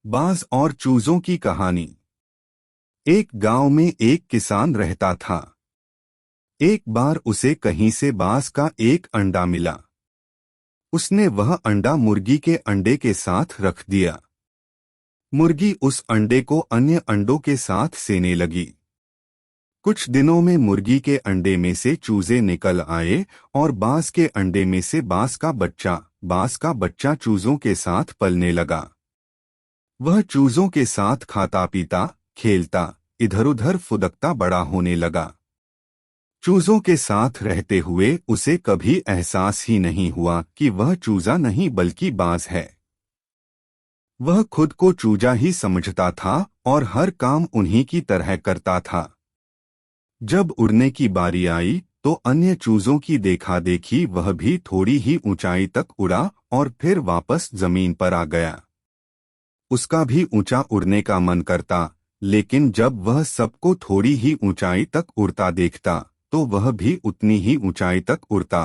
बाज और चूजों की कहानी। एक गांव में एक किसान रहता था। एक बार उसे कहीं से बाज का एक अंडा मिला। उसने वह अंडा मुर्गी के अंडे के साथ रख दिया। मुर्गी उस अंडे को अन्य अंडों के साथ सेने लगी। कुछ दिनों में मुर्गी के अंडे में से चूजे निकल आए और बाज के अंडे में से बाज का बच्चा चूजों के साथ पलने लगा। वह चूजों के साथ खाता पीता खेलता इधर उधर फुदकता बड़ा होने लगा। चूजों के साथ रहते हुए उसे कभी एहसास ही नहीं हुआ कि वह चूजा नहीं बल्कि बाज है। वह खुद को चूजा ही समझता था और हर काम उन्हीं की तरह करता था। जब उड़ने की बारी आई तो अन्य चूजों की देखा देखी वह भी थोड़ी ही ऊंचाई तक उड़ा और फिर वापस जमीन पर आ गया। उसका भी ऊंचा उड़ने का मन करता, लेकिन जब वह सबको थोड़ी ही ऊंचाई तक उड़ता देखता तो वह भी उतनी ही ऊंचाई तक उड़ता।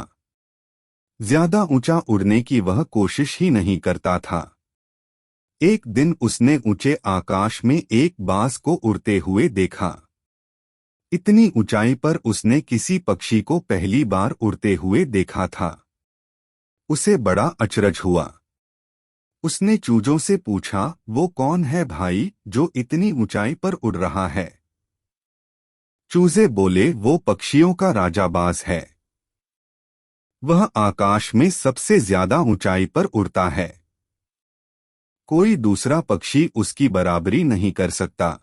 ज्यादा ऊंचा उड़ने की वह कोशिश ही नहीं करता था। एक दिन उसने ऊंचे आकाश में एक बाज को उड़ते हुए देखा। इतनी ऊंचाई पर उसने किसी पक्षी को पहली बार उड़ते हुए देखा था। उसे बड़ा अचरज हुआ। उसने चूजों से पूछा, वो कौन है भाई जो इतनी ऊंचाई पर उड़ रहा है? चूजे बोले, वो पक्षियों का राजा बाज है। वह आकाश में सबसे ज्यादा ऊंचाई पर उड़ता है। कोई दूसरा पक्षी उसकी बराबरी नहीं कर सकता।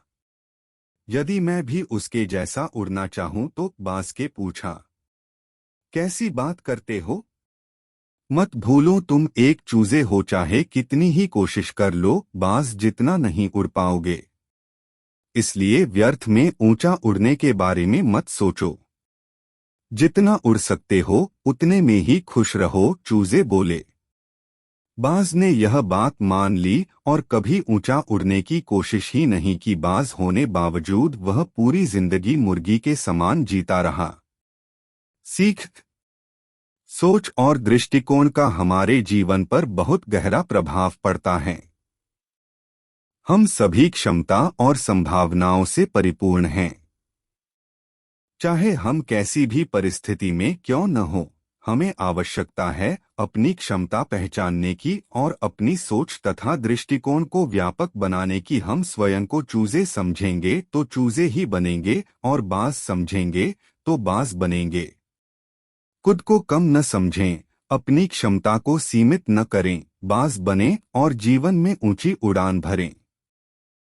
यदि मैं भी उसके जैसा उड़ना चाहूं तो बाज के पूछा, कैसी बात करते हो? मत भूलो तुम एक चूजे हो, चाहे कितनी ही कोशिश कर लो बाज जितना नहीं उड़ पाओगे। इसलिए व्यर्थ में ऊंचा उड़ने के बारे में मत सोचो। जितना उड़ सकते हो उतने में ही खुश रहो, चूजे बोले। बाज ने यह बात मान ली और कभी ऊंचा उड़ने की कोशिश ही नहीं की। बाज होने बावजूद वह पूरी जिंदगी मुर्गी के समान जीता रहा। सीख, सोच और दृष्टिकोण का हमारे जीवन पर बहुत गहरा प्रभाव पड़ता है। हम सभी क्षमता और संभावनाओं से परिपूर्ण हैं। चाहे हम कैसी भी परिस्थिति में क्यों न हो, हमें आवश्यकता है अपनी क्षमता पहचानने की और अपनी सोच तथा दृष्टिकोण को व्यापक बनाने की। हम स्वयं को चूजे समझेंगे तो चूजे ही बनेंगे और बाज समझेंगे तो बाज बनेंगे। खुद को कम न समझें, अपनी क्षमता को सीमित न करें, बाज बनें और जीवन में ऊंची उड़ान भरें।